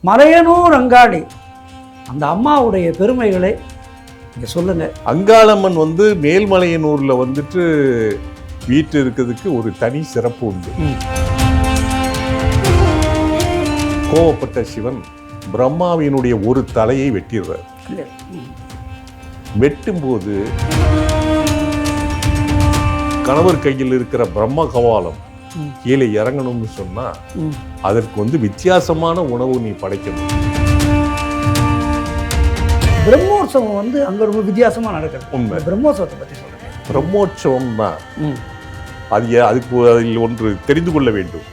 மலையனூர் அங்காளி அந்த அம்மாவுடைய பெருமைகளை இங்கே சொல்லுங்க. அங்காளம்மன் மேல்மலையனூர்ல வீட்டு இருக்கிறதுக்கு ஒரு தனி சிறப்பு உண்டு. கோவப்பட்ட சிவன் பிரம்மாவினுடைய ஒரு தலையை வெட்டிடுறார். வெட்டும்போது கணவர் கையில் இருக்கிற பிரம்ம கவாலம் கீழே இறங்கணும்னு சொன்னா அதற்கு வித்தியாசமான உணவு நீ படைக்கணும். பிரம்மோற்சவம் அங்க ரொம்ப வித்தியாசமா நடக்கிறது. உண்மை. பிரம்மோற்சவத்தை பத்தி சொல்லுங்க. பிரம்மோற்சவம் தான் அதுக்கு அதில் ஒன்று தெரிந்து கொள்ள வேண்டும்.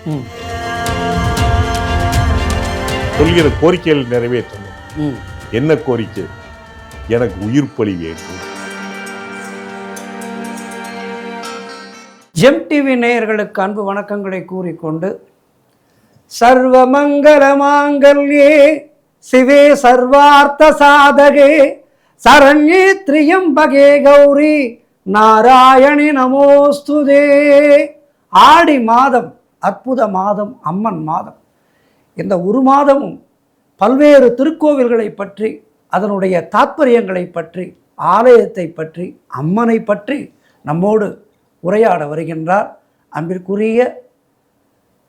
சொல்கிற கோரிக்கைகள் நிறைவேற்றணும். என்ன கோரிக்கை? எனக்கு உயிர் பலி வேண்டும். ஜெம் டிவி நேயர்களுக்கு அன்பு வணக்கங்களை கூறிக்கொண்டு, சர்வமங்கல மாங்கல்யே சிவே சர்வார்த்த சாதகே சரண்யே திரியம்பகே கௌரி நாராயணி நமோஸ்துதே. ஆடி மாதம் அற்புத மாதம், அம்மன் மாதம். இந்த ஒரு மாதமும் பல்வேறு திருக்கோவில்களை பற்றி, அதனுடைய தாத்பரியங்களை பற்றி, ஆலயத்தை பற்றி, அம்மனை பற்றி நம்மோடு உரையாட வருகின்றார் அன்பிற்குரிய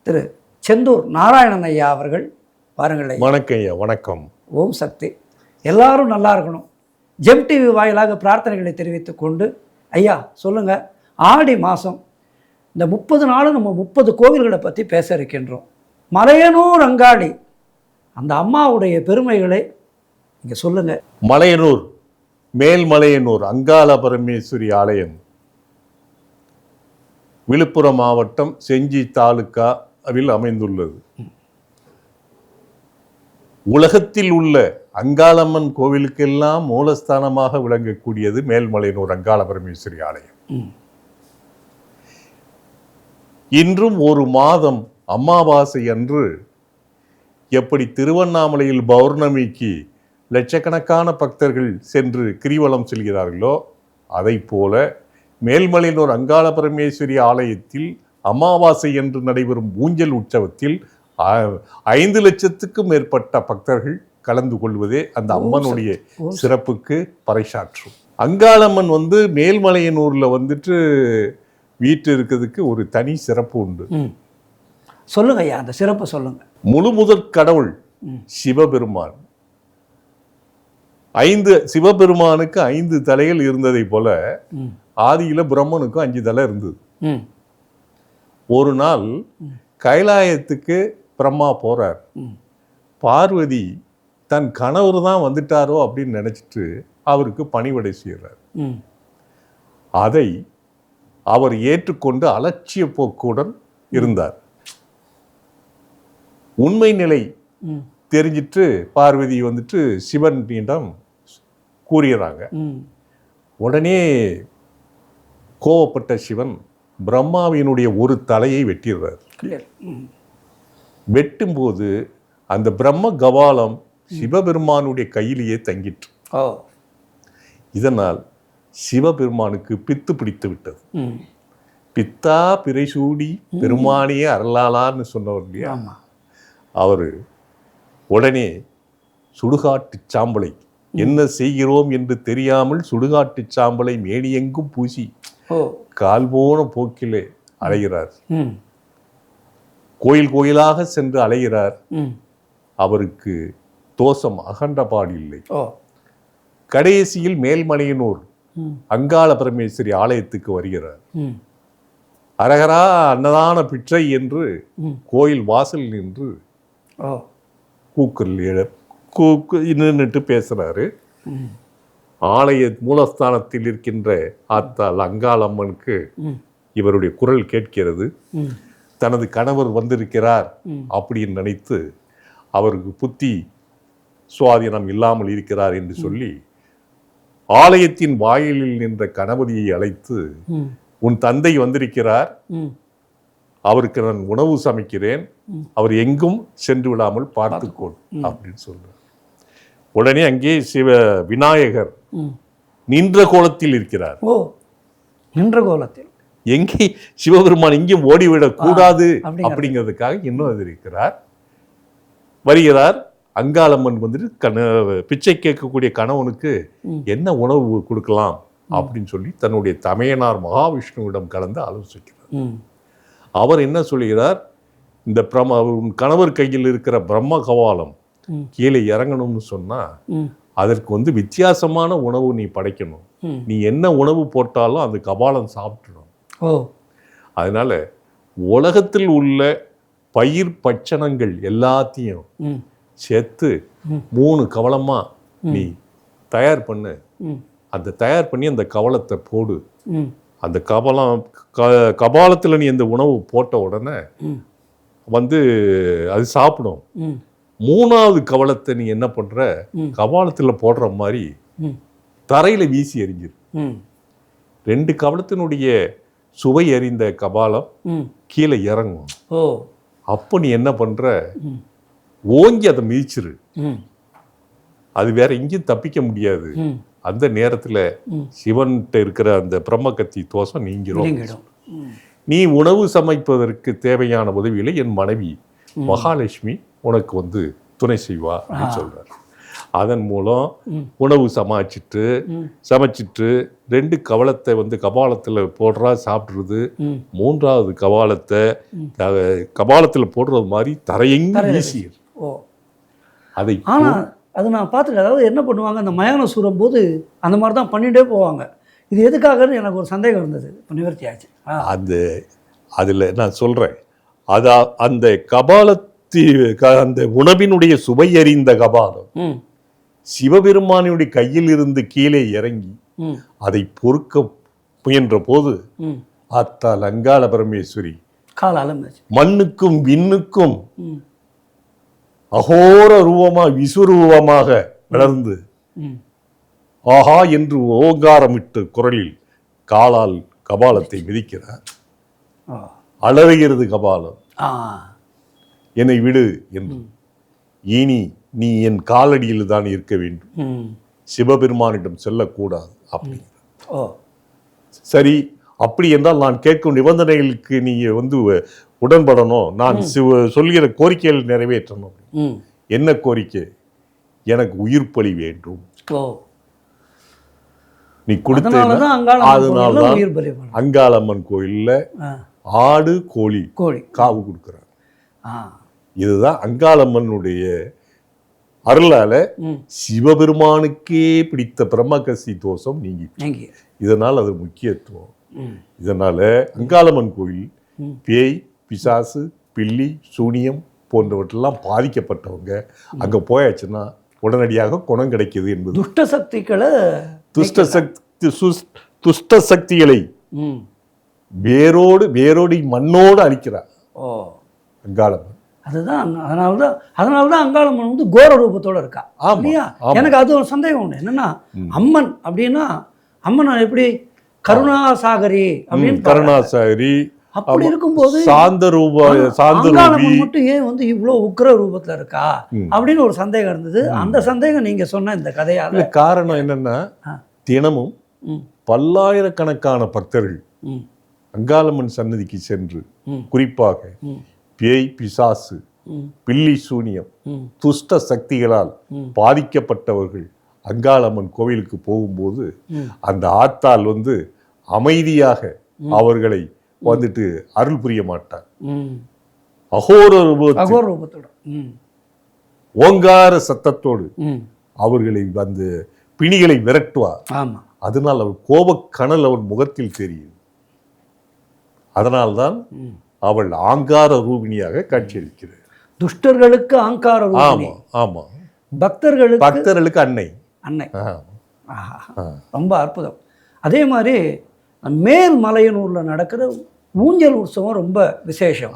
திரு செந்தூர் நாராயணன் ஐயா அவர்கள். பாருங்கள் ஐயா. வணக்கம் ஐயா. வணக்கம். ஓம் சக்தி. எல்லாரும் நல்லா இருக்கணும். ஜெம் டிவி வாயிலாக பிரார்த்தனைகளை தெரிவித்துக் கொண்டு, ஐயா சொல்லுங்க, ஆடி மாதம் இந்த 30 நாளும் நம்ம 30 கோவில்களை பற்றி பேச இருக்கின்றோம். மலையனூர் அங்காளி அந்த அம்மாவுடைய பெருமைகளை இங்கே சொல்லுங்க. மலையனூர், மேல்மலையனூர் அங்காள பரமேஸ்வரி ஆலயம் விழுப்புரம் மாவட்டம் செஞ்சி தாலுகாவில் அமைந்துள்ளது. உலகத்தில் உள்ள அங்காளம்மன் கோவிலுக்கெல்லாம் மூலஸ்தானமாக விளங்கக்கூடியது மேல்மலையனூர் அங்காள பரமேஸ்வரி ஆலயம். இன்றும் ஒரு மாதம் அமாவாசை அன்று எப்படி திருவண்ணாமலையில் பௌர்ணமிக்கு லட்சக்கணக்கான பக்தர்கள் சென்று கிரிவலம் செல்கிறார்களோ, அதை போல மேல்மலையனூர் அங்காள பரமேஸ்வரி ஆலயத்தில் அமாவாசை என்று நடைபெறும் ஊஞ்சல் உற்சவத்தில் 5 லட்சத்துக்கும் மேற்பட்ட பக்தர்கள் கலந்து கொள்வதே அந்த அம்மனுடைய சிறப்புக்கு பறைசாற்றும். அங்காளம்மன் மேல்மலையனூர்ல வீட்டு இருக்கிறதுக்கு ஒரு தனி சிறப்பு உண்டு. சொல்லுங்க ஐயா, அந்த சிறப்பு சொல்லுங்க. முழு முதற் கடவுள் சிவபெருமான். சிவபெருமானுக்கு 5 தலைகள் இருந்ததை போல ஆதியில பிரம்மனுக்கும் 5 தலை இருந்தது. ஒரு நாள் கைலாயத்துக்கு பிரம்மா போறார். பார்வதி தன் கணவர் தான் வந்துட்டாரோ அப்படின்னு நினைச்சிட்டு அவருக்கு பணிவிடை செய்கிறார். அதை அவர் ஏற்றுக்கொண்டு அலட்சிய போக்குடன் இருந்தார். உண்மை நிலை தெரிஞ்சிட்டு பார்வதி சிவனிடம் கூறுகிறாங்க. உடனே கோவப்பட்ட சிவன் பிரம்மாவினுடைய ஒரு தலையை வெட்டிடுறார். வெட்டும்போது அந்த பிரம்ம கவாலம் சிவபெருமானுடைய கையிலேயே தங்கிற்று. இதனால் சிவபெருமானுக்கு பித்து பிடித்து விட்டது. பித்தா பிறைசூடி பெருமானியே அருளாளான்னு சொன்னவர் இல்லையா, அவர் உடனே சுடுகாட்டு சாம்பலை, என்ன செய்கிறோம் என்று தெரியாமல் சுடுகாட்டு சாம்பலை மேனியெங்கும் பூசி கால் போன போக்கிலே அலைகிறார். கோயில் கோயிலாக சென்று அலைகிறார். அவருக்கு தோஷம் அகண்டபாடு இல்லை. கடைசியில் மேல்மலையனூர் அங்காள பரமேஸ்வரி ஆலயத்துக்கு வருகிறார். அரகரா அன்னதான பிற்றை என்று கோயில் வாசல் நின்று நின்றுட்டு பேசுறாரு. ஆலய மூலஸ்தானத்தில் இருக்கின்ற ஆத்தாள் அங்காளம்மனுக்கு இவருடைய குரல் கேட்கிறது. தனது கணவர் வந்திருக்கிறார் அப்படின்னு நினைத்து அவருக்கு புத்தி சுவாதீனம் இல்லாமல் இருக்கிறார் என்று சொல்லி ஆலயத்தின் வாயிலில் நின்ற கணபதியை அழைத்து, உன் தந்தை வந்திருக்கிறார், அவருக்கு நான் உணவு சமைக்கிறேன், அவர் எங்கும் சென்று விடாமல் பார்த்துக்கொள் அப்படின்னு சொல்றார். உடனே அங்கே விநாயகர் நின்ற கோலத்தில் இருக்கிறார். நின்ற கோலத்தில் எங்கே சிவபெருமான் எங்கேயும் ஓடிவிடக் கூடாது அப்படிங்கிறதுக்காக இன்னும் இருக்கிறார். வருகிறார். அங்காளம்மன் வந்துட்டு பிச்சை கேட்கக்கூடிய கணவனுக்கு என்ன உணவு கொடுக்கலாம் அப்படின்னு சொல்லி தன்னுடைய தமையனார் மகாவிஷ்ணுவிடம் கலந்து ஆலோசிக்கிறார். அவர் என்ன சொல்கிறார், இந்த கணவர் கையில் இருக்கிற பிரம்ம கபாலம் கீழே இறங்கணும்னு சொன்னா அதற்கு வித்தியாசமான உணவு நீ படைக்கணும். நீ என்ன உணவு போட்டாலும் அந்த கபாலம் சாப்பிட்டுடும். அதனால உலகத்தில் உள்ள பயிர் பட்சணங்கள் எல்லாத்தையும் சேர்த்து 3 கவளமா நீ தயார் பண்ணு. அந்த தயார் பண்ணி அந்த கவளத்தை போடு. அந்த கபாலத்தில் நீ அந்த உணவு போட்ட உடனே அது சாப்பிடும். 3வது கவளத்தை நீ என்ன பண்ற, கபாலத்தில் போடுற மாதிரி தரையில வீசி எறிஞ்சிரு. 2 கவளத்தினுடைய சுவை எறிந்த கபாலம் கீழே இறங்கும். அப்போ நீ என்ன பண்ற, ஓங்கி அதை மிதிச்சிரு. அது வேற எங்கேயும் தப்பிக்க முடியாது. அந்த நேரத்துல சிவன்கிட்ட இருக்கிற அந்த பிரம்ம கத்தி தோஷம் நீங்கிரும். நீ உணவு சமைப்பதற்கு தேவையான உதவிகளை என் மனைவி மகாலட்சுமி உனக்கு துணை செய்வா அப்படின்னு சொல்றாரு. அதன் மூலம் உணவு சமைச்சிட்டு 2 கவளத்தை கபாலத்தில் போடுறா, சாப்பிடுறது. 3வது கபாலத்தை கபாலத்தில் போடுறது மாதிரி தரையெங்கும் வீசியது. அதை அது நான் பார்த்துருக்கேன். அதாவது என்ன பண்ணுவாங்க, அந்த மயானம் சூறும் போது அந்த மாதிரி தான் பண்ணிகிட்டே போவாங்க. இது எதுக்காகன்னு எனக்கு ஒரு சந்தேகம் இருந்தது. இப்போ நிவர்த்தி ஆச்சு. அதில் நான் சொல்கிறேன், அந்த அந்த உணவினுடைய சுவை அறிந்த கபாலம் சிவபெருமானுடைய கையில் இருந்து கீழே இறங்கி அதை பொறுக்க முயன்ற போது ஆத்தாள் அங்காள பரமேஸ்வரி மண்ணுக்கும் விண்ணுக்கும் அகோர ரூபமாக விஸ்வரூபமாக வளர்ந்து ஆஹா என்று ஓங்காரமிட்டு குரலில் காலால் கபாலத்தை மிதிக்கிறார். அலறுகிறது கபாலம், என்னை விடு என்று. இனி நீ என் காலடியில் தான் இருக்க வேண்டும், சிவபெருமானிடம் செல்லக்கூடாது அப்படிங்கிற. சரி, அப்படி என்றால் நான் கேட்கும் நிபந்தனைகளுக்கு நீ உடன்படணும், நான் சொல்கிற கோரிக்கைகள் நிறைவேற்றணும். என்ன கோரிக்கை? எனக்கு உயிர் பலி வேண்டும். நீ கொடுத்த. அதனால்தான் அங்காளம்மன் கோயில்ல ஆடு கோழி காவு கொடுக்குறாங்க. இதுதான் அங்காளம்மனுடைய அருளால சிவபெருமானுக்கே பிடித்த பிரம்மகசி தோஷம் நீங்கி. இதனால் அது முக்கியத்துவம். இதனால அங்காளம்மன் கோயில் பேய், பிசாசு, பில்லி, சூனியம் போன்றவற்றெல்லாம் பாதிக்கப்பட்டவங்க அங்க போயாச்சுன்னா உடனடியாக குணம் கிடைக்குது என்பது. துஷ்ட சக்திகளை வேரோடு மண்ணோடு அழிக்கிறார் அங்காளம்மன். அதுதான் அதனாலதான் அங்காளம்மன் கோர ரூபத்தோட இருக்கா. எனக்கு அது ஒரு சந்தேகம் உண்டு. என்னன்னா அம்மன் அப்படின்னா அம்மன் எப்படி கருணாசாகரி அப்படின்னு, கருணாசாகரி அப்படி இருக்கும்போது அங்காளம்மன் மட்டும் ஏன் இவ்வளவு உக்கிர ரூபத்துல இருக்கா அப்படின்னு ஒரு சந்தேகம் இருந்தது. அந்த சந்தேகம் நீங்க சொன்ன இந்த கதையால காரணம் என்னன்னா, தினமும் பல்லாயிரக்கணக்கான பக்தர்கள் அங்காளம்மன் சன்னதிக்கு சென்று, குறிப்பாக பேய், பிசாசு, பில்லி, சூனியம், துஷ்ட சக்திகளால் பாதிக்கப்பட்டவர்கள் அங்காளம்மன் கோவிலுக்கு போகும்போது அந்த ஆத்தாள் அமைதியாக அவர்களை அருள் புரிய மாட்டார். அகோர ரூபத்தோடு ஓங்கார சத்தத்தோடு அவர்களை பிணிகளை விரட்டுவார். அதனால் அவர் கோபக்கணல் அவர் முகத்தில் தெரியும். அதனால்தான் அவள் ஆங்கார ரூபிணியாக காட்சியளிக்கிறார். துஷ்டர்களுக்கு ஆங்கார ரூபிணி. ஆமா, பக்தர்களுக்கு அன்னை. ரொம்ப அற்புதம். அதே மாதிரி மேல்மலையனூரில் நடக்கிற ஊஞ்சல் உற்சவம் ரொம்ப விசேஷம்.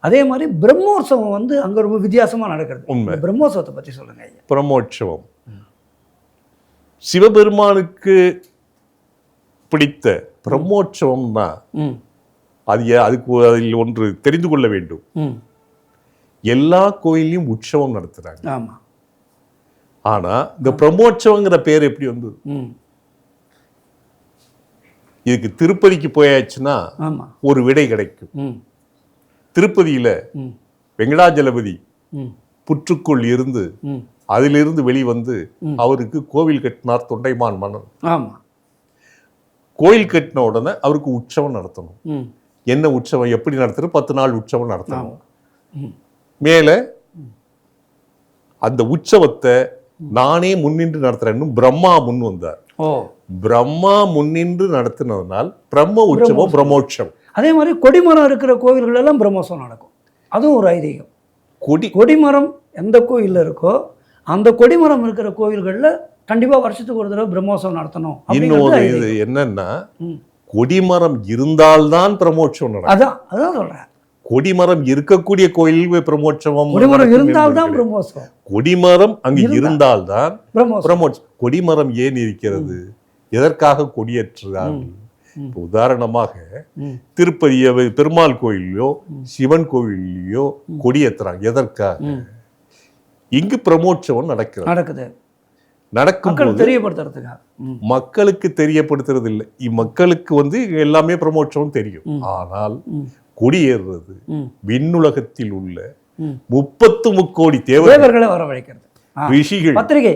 அதே மாதிரி பிரம்மோற்சவம் அங்கே ரொம்ப வித்தியாசமாக நடக்கிறது. பிரம்மோற்சவத்தை பற்றி சொல்லுங்க. பிரம்மோற்சவம் சிவபெருமானுக்கு பிடித்த பிரம்மோற்சவம்னா அதுக்கு அதில் ஒன்று தெரிந்து கொள்ள வேண்டும். எல்லா கோயிலையும் உற்சவம் நடத்துறாங்க. ஆனா இந்த பிரம்மோற்சவங்கிற பேர் எப்படி வந்தது? இதுக்கு திருப்பதிக்கு போயாச்சுன்னா ஒரு விடை கிடைக்கும். திருப்பதியில வெங்கடாஜலபதி புற்றுக்குள் இருந்து அதிலிருந்து வெளிவந்து அவருக்கு கோவில் கட்டினார் தொண்டைமான் மன்னன். ஆமா. கோயில் கட்டின உடனே அவருக்கு உற்சவம் நடத்தணும். என்ன உற்சவம் எப்படி நடத்துறது? 10 நாள் உற்சவம் நடத்தணும். மேல அந்த உற்சவத்தை நானே முன்னின்று நடத்துறேன்னு பிரம்மா முன் வந்தார். பிரம்மா முன்னின்று நடத்தினதுனால் பிரம்ம உற்சவம் பிரம்மோற்சவம். அதே மாதிரி கொடிமரம் இருக்கிற கோவில்கள் எல்லாம் பிரம்மோற்சவம் நடக்கும். அதுவும் ஒரு ஐதீகம். கொடிமரம் எந்த கோயில்ல இருக்கோ அந்த கொடிமரம் இருக்கிற கோவில்கள்ல கண்டிப்பா வருஷத்துக்கு ஒரு தடவை பிரம்மோற்சவம் நடத்தணும். இன்னொரு இது என்னன்னா, கொடிமரம் இருந்தால்தான் பிரம்மோற்சவம் நடக்கும். அதான் சொல்றேன். கொடிமரம் இருக்கக்கூடிய கோயில் பிரம்மோற்சவம். கொடிமரம் இருந்தால்தான் பிரம்மோற்சவம். கொடிமரம் அங்கு இருந்தால்தான் பிரம்மோற்சவம். கொடிமரம் ஏன் இருக்கிறது? எதற்காக கொடியேற்றுகிறார்கள்? உதாரணமாக திருப்பதி பெருமாள் கோயிலையோ சிவன் கோயிலையோ கொடியேற்றுறாங்க. எதற்காக? இங்கு பிரம்மோற்சவம் நடக்குது. நடக்கும் தெரியப்படுத்துறதுக்காக, மக்களுக்கு தெரியப்படுத்துறது இல்லை. மக்களுக்கு எல்லாமே பிரம்மோற்சவம் தெரியும். ஆனால் கொடியேறுறது விண்ணுலகத்தில் உள்ள 33 கோடி தேவர்களை வரவழைக்கிறது. ரிஷிகள், பத்திரிகை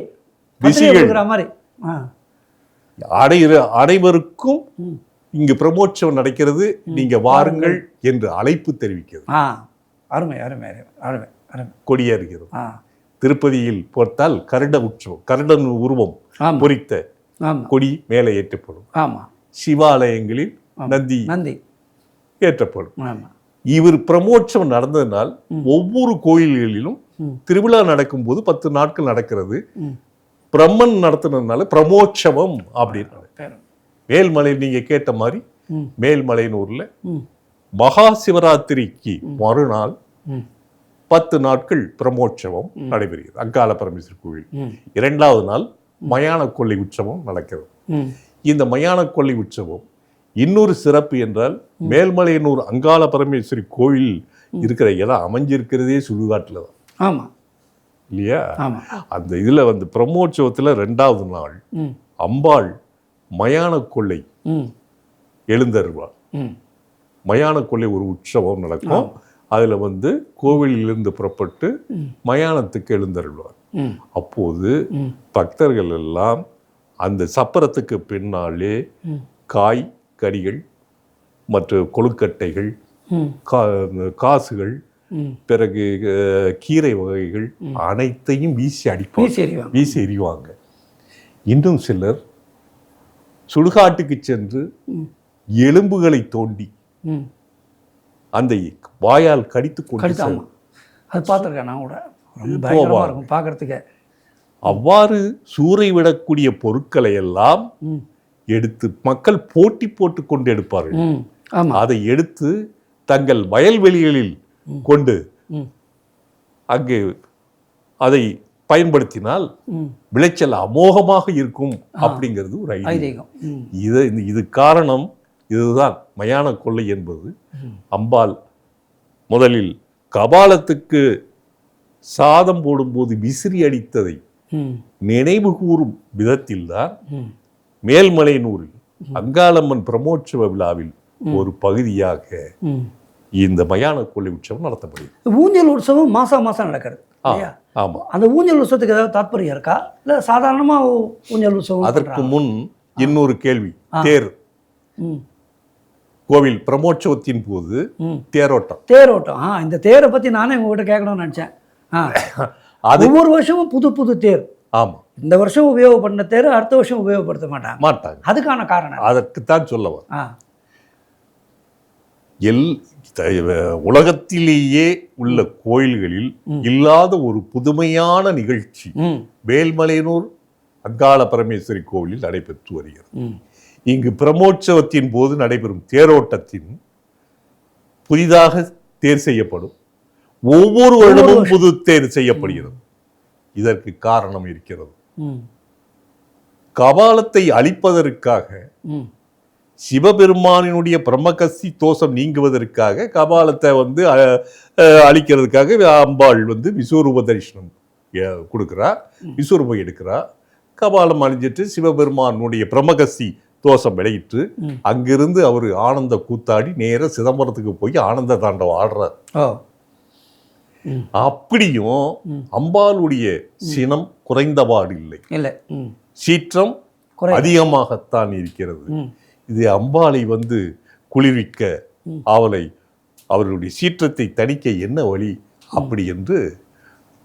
மாதிரி அனைவருக்கும் இங்கு பிரம்மோற்சவம் நடக்கிறது, நீங்க வாருங்கள் என்று அழைப்பு தெரிவிக்கிறது. அருமை அருமை அருமை அருமை. கொடியேறுகிறது. திருப்பதியில் பார்த்தால் கருட உற்சவம், கருடன் உருவம் பொறித்த கொடி மேலே ஏற்றப்படும். சிவாலயங்களில் நந்தி ஏற்றப்படும். இவர் பிரமோற்சவம் நடந்ததனால் ஒவ்வொரு கோயில்களிலும் திருவிழா நடக்கும் போது 10 நாட்கள் நடக்கிறது. பிரம்மன் நடத்தினதுனால பிரமோற்சவம் அப்படின்னு. மேல்மலை நீங்க கேட்ட மாதிரி மேல்மலையனூர்ல மகா சிவராத்திரிக்கு மறுநாள் 10 நாட்கள் பிரமோற்சவம் நடைபெறுகிறது. அங்காள பரமேஸ்வரி கோவில். 2வது நாள் மயான கொள்ளை உற்சவம் நடக்கிறது. இந்த மயான கொள்ளை உற்சவம் இன்னொரு சிறப்பு என்றால், மேல்மலையனூர் அங்காள பரமேஸ்வரி கோவில் இருக்கிற இடம் அமைஞ்சிருக்கிறதே சுடுகாட்டுல தான். ஆமா இல்லையா? அந்த இதுல பிரம்மோற்சவத்துல 2வது நாள் அம்பாள் மயான கொள்ளை எழுந்தருவாள். மயான கொள்ளை ஒரு உற்சவம் நடக்கும். அதுல கோவிலிலிருந்து புறப்பட்டு மயானத்துக்கு எழுந்தருள்வார். அப்போது பக்தர்கள் எல்லாம் அந்த சப்பரத்துக்கு பின்னாலே காய் கறிகள் மற்ற கொழுக்கட்டைகள், காசுகள், பிறகு கீரை வகைகள் அனைத்தையும் வீசி எறிவாங்க. இன்னும் சிலர் சுடுகாட்டுக்கு சென்று எலும்புகளை தோண்டி அந்த வாயால் கடித்து கொண்டு பார்க்கறதுக்கு அவ்வாறு சூறை விடக்கூடிய பொருட்களை எல்லாம் எடுத்து மக்கள் போட்டி போட்டு கொண்டு எடுப்பார்கள். அதை எடுத்து தங்கள் வயல்வெளிகளில் கொண்டு அங்கு அதை பயன்படுத்தினால் விளைச்சல் அமோகமாக இருக்கும் அப்படிங்கிறது ஒரு ஐதீகம். இது காரணம் இதுதான். மயான கொள்ளை என்பது அம்பாள் முதலில் கபாலத்துக்கு சாதம் போடும்போது விசிறி அடித்ததை நினைவு கூறும் விதத்தில் தான் மேல்மலையனூரில் அங்காளம்மன் பிரமோற்சவ விழாவில் ஒரு பகுதியாக இந்த மயான கொள்ளை உற்சவம் நடத்தப்படுகிறது. ஊஞ்சல் உற்சவம் மாசம் நடக்கிறது. ஆமா. அந்த ஊஞ்சல் உற்சவத்துக்கு ஏதாவது தாற்பயம் இருக்கா, இல்ல சாதாரணமா ஊஞ்சல் உற்சவம்? அதற்கு முன் இன்னொரு கேள்வி. தேர் கோவில் பிரமோற்சவத்தின் போது தேரோட்டம். இந்த தேரை பத்தி நானே உங்ககிட்ட கேட்கணும்னு நினைச்சேன். ஒவ்வொரு வருஷமும் புது தேர். ஆமா. இந்த வருஷம் உபயோகப்படுத்த தேர் அடுத்த வருஷம் உபயோகப்படுத்த மாட்டாங்க. அதுக்கான காரணம் அதற்குத்தான் சொல்லவா, உலகத்திலேயே உள்ள கோயில்களில் இல்லாத ஒரு புதுமையான நிகழ்ச்சி மேல்மலையனூர் அங்காள பரமேஸ்வரி கோவிலில் நடைபெற்று வருகிறது. இங்கு பிரமோற்சவத்தின் போது நடைபெறும் தேரோட்டத்தின் புதிதாக தேர் செய்யப்படும். ஒவ்வொரு வருடமும் புது தேர் செய்யப்படுகிறது. இதற்கு காரணம் இருக்கிறது. கபாலத்தை அழிப்பதற்காக, சிவபெருமானினுடைய பிரம்மகசி தோஷம் நீங்குவதற்காக கபாலத்தை அழிக்கிறதுக்காக அம்பாள் விஸ்வரூப தரிசனம் கொடுக்குறா, விஸ்வரூபம் எடுக்கிறா. கபாலம் அழிஞ்சிட்டு சிவபெருமானுடைய பிரம்மகசி தோஷம் விளையிட்டு அங்கிருந்து அவர் ஆனந்த கூத்தாடி நேர சிதம்பரத்துக்கு போய் ஆனந்த தாண்டவம் ஆடுறார். அப்படியும் அம்பாளுடைய சினம் குறைந்தபாடு இல்லை, இல்லை, சீற்றம் அதிகமாகத்தான் இருக்கிறது. இது அம்பாளை வந்து குளிர்விக்க, அவர்களுடைய சீற்றத்தை தணிக்க என்ன வழி அப்படி என்று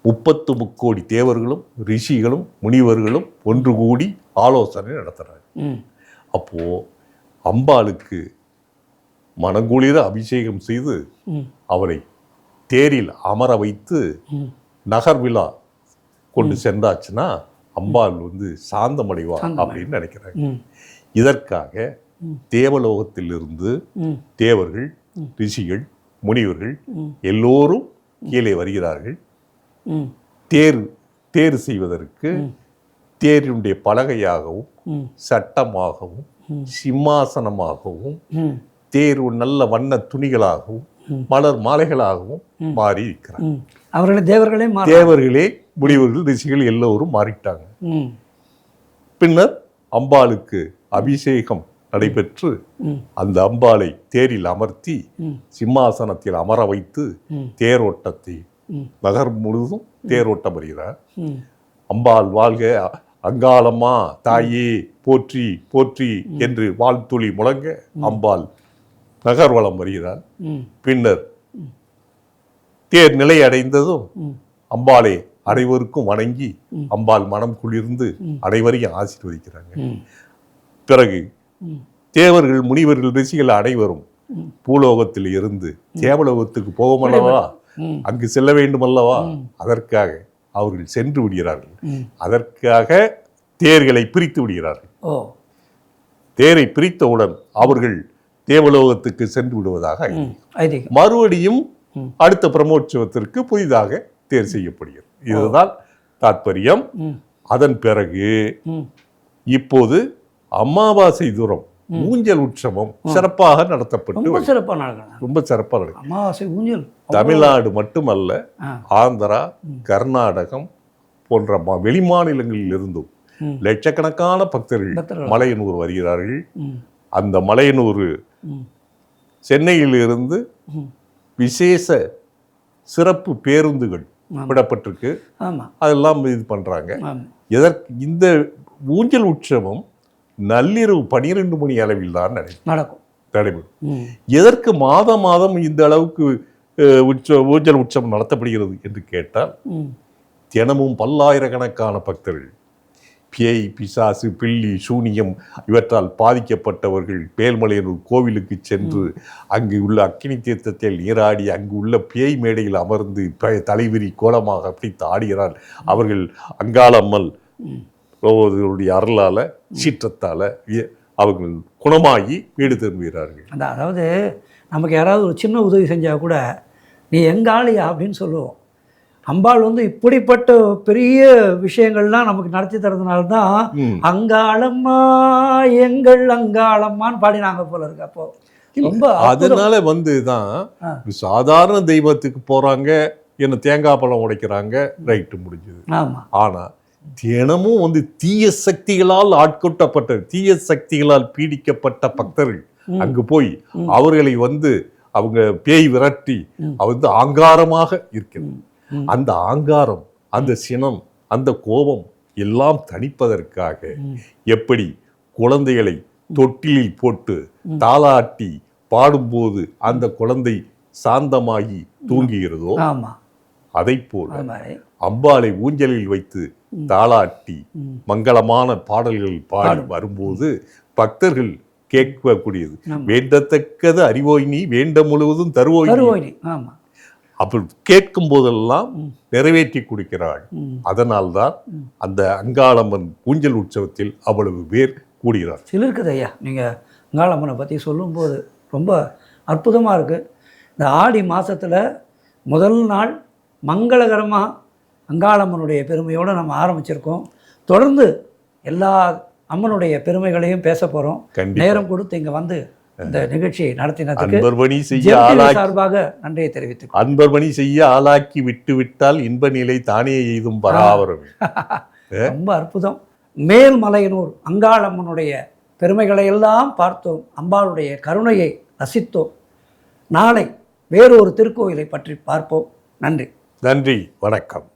33 கோடி தேவர்களும் ரிஷிகளும் முனிவர்களும் ஒன்று கூடி ஆலோசனை நடத்துறாங்க. அப்போ அம்பாளுக்கு மனங்குளிர அபிஷேகம் செய்து அவரை தேரில் அமர வைத்து நகர் விழா கொண்டு சென்றாச்சுன்னா அம்பாள் வந்து சாந்தமடைவா அப்படின்னு நினைக்கிறாங்க. இதற்காக தேவலோகத்திலிருந்து தேவர்கள் ரிஷிகள் முனிவர்கள் எல்லோரும் கீழே வருகிறார்கள். தேர் செய்வதற்கு தேரினுடைய பலகையாகவும் சட்டமாகவும் சிம்மாசனமாகவும் தேர் நல்ல வண்ண துணிகளாகவும் மலர் மாலைகளாகவும் மாறி இருக்கிறார். தேவர்களே முனிவர்கள் ரிஷிகள் எல்லோரும் மாறிட்டாங்க. பின்னர் அம்பாளுக்கு அபிஷேகம் நடைபெற்று அந்த அம்பாளை தேரில் அமர்த்தி சிம்மாசனத்தில் அமர வைத்து தேரோட்டத்தை நகர் முழுதும் தேரோட்டம் வருகிறார். அம்பாள் வாழ்க, அங்காளம்மா தாயே போற்றி போற்றி என்று வாழ்த்துளி முழங்க அம்பாள் நகர்வலம் வருகிறார். பின்னர் தேர் நிலை அடைந்ததும் அம்பாளை அனைவருக்கும் வணங்கி அம்பாள் மனம் குளிர்ந்து அனைவரையும் ஆசீர்வதிக்கிறாங்க. பிறகு தேவர்கள் முனிவர்கள் ரிஷிகள் அனைவரும் பூலோகத்தில் இருந்து தேவலோகத்துக்கு போகும் அல்லவா, அங்கு செல்ல வேண்டும் அல்லவா, அதற்காக அவர்கள் சென்று விடுகிறார்கள். அதற்காக தேர்களை பிரித்து விடுகிறார்கள். தேரை பிரித்தவுடன் அவர்கள் தேவலோகத்துக்கு சென்று விடுவதாக மறுபடியும் அடுத்த பிரம்மோற்சவத்திற்கு புதிதாக தேர் செய்யப்படுகிறது. இதுதான் தாற்பயம். அதன் பிறகு இப்போது அமாவாசை தூரம் ஊஞ்சல் உற்சவம் சிறப்பாக நடத்தப்பட்டு ரொம்ப சிறப்பாக நடக்கும். தமிழ்நாடு மட்டுமல்ல, ஆந்திரா, கர்நாடகம் போன்ற வெளிமாநிலங்களில் இருந்தும் லட்சக்கணக்கான பக்தர்கள் மலையனூர் வருகிறார்கள். அந்த மலையனூர் சென்னையில் இருந்து விசேஷ சிறப்பு பேருந்துகள் விடப்பட்டிருக்கு. அதெல்லாம் இது பண்றாங்க. இந்த ஊஞ்சல் உற்சவம் நள்ளிரவு 12 மணி அளவில் தான் நடைபெறும். எதற்கு மாதம் மாதம் இந்த அளவுக்கு ஊஞ்சல் உற்சவம் நடத்தப்படுகிறது என்று கேட்டால், தினமும் பல்லாயிரக்கணக்கான பக்தர்கள் பேய் பிசாசு பில்லி சூனியம் இவற்றால் பாதிக்கப்பட்டவர்கள் பேல்மலையனூர் கோவிலுக்கு சென்று அங்கு உள்ள அக்கினி தீர்த்தத்தில் நீராடி அங்கு உள்ள பேய் மேடையில் அமர்ந்து தலைவிரி கோலமாக அப்படி ஆடுகிறார். அவர்கள் அங்காளம்மல் அவர்களுடைய அருளால் சீற்றத்தால் அவர்கள் குணமாகி வீடு திரும்புகிறார்கள். அதாவது நமக்கு யாராவது ஒரு சின்ன உதவி செஞ்சால் கூட நீ எங்காளியா அப்படின்னு சொல்லுவோம். அம்பாள் வந்து இப்படிப்பட்ட பெரிய விஷயங்கள்லாம் நமக்கு நடத்தி தரதுனால தான் அங்காளம்மா எங்கள் அங்காளம்மான்னு பாடினாங்க போல இருக்கு. அப்போ ரொம்ப அதனால வந்து தான் சாதாரண தெய்வத்துக்கு போறாங்க, என்ன தேங்காய் பழம் உடைக்கிறாங்க, ரைட்டு முடிஞ்சது. ஆனா தினமும் வந்து தீய சக்திகளால் ஆட்கொட்டப்பட்ட தீய சக்திகளால் பீடிக்கப்பட்ட பக்தர்கள் அங்கு போய் அவர்களை வந்து அவங்க பேய் விரட்டி வந்து ஆங்காரமாக இருக்கிறது. அந்த ஆங்காரம், அந்த சினம், அந்த கோபம் எல்லாம் தணிப்பதற்காக எப்படி குழந்தைகளை தொட்டிலில் போட்டு தாளாட்டி பாடும்போது அந்த குழந்தை சாந்தமாகி தூங்குகிறதோ, அதை போல அம்பாளை ஊஞ்சலில் வைத்து தாளாட்டி மங்களமான பாடல்கள் பாடி வரும்போது பக்தர்கள் கேட்கக்கூடியது வேண்டத்தக்கது அறிவோய் நீ வேண்ட முழுவதும் தருவோய். அப்படி கேட்கும் போதெல்லாம் நிறைவேற்றி கொடுக்கிறாள். அதனால்தான் அந்த அங்காளம்மன் ஊஞ்சல் உற்சவத்தில் அவ்வளவு பேர் கூடுகிறார். இருக்குது ஐயா, நீங்கள் அங்காளம்மனை பற்றி சொல்லும்போது ரொம்ப அற்புதமாக இருக்குது. இந்த ஆடி மாதத்தில் முதல் நாள் மங்களகரமாக அங்காளம்மனுடைய பெருமையோடு நம்ம ஆரம்பிச்சிருக்கோம். தொடர்ந்து எல்லா அம்மனுடைய பெருமைகளையும் பேச போகிறோம். நேரம் கொடுத்து இங்கே வந்து இந்த நிகழ்ச்சியை நடத்தினதுக்கு சார்பாக நன்றியை தெரிவித்து அன்பர்மணி செய்ய ஆளாக்கி விட்டு விட்டால் இன்ப நிலை தானே எய்தும் பராவரம். ரொம்ப அற்புதம். மேல்மலையனூர் அங்காளம்மனுடைய பெருமைகளை எல்லாம் பார்த்தோம், அம்பாளுடைய கருணையை ரசித்தோம். நாளை வேறொரு திருக்கோயிலை பற்றி பார்ப்போம். நன்றி. நன்றி, வணக்கம்.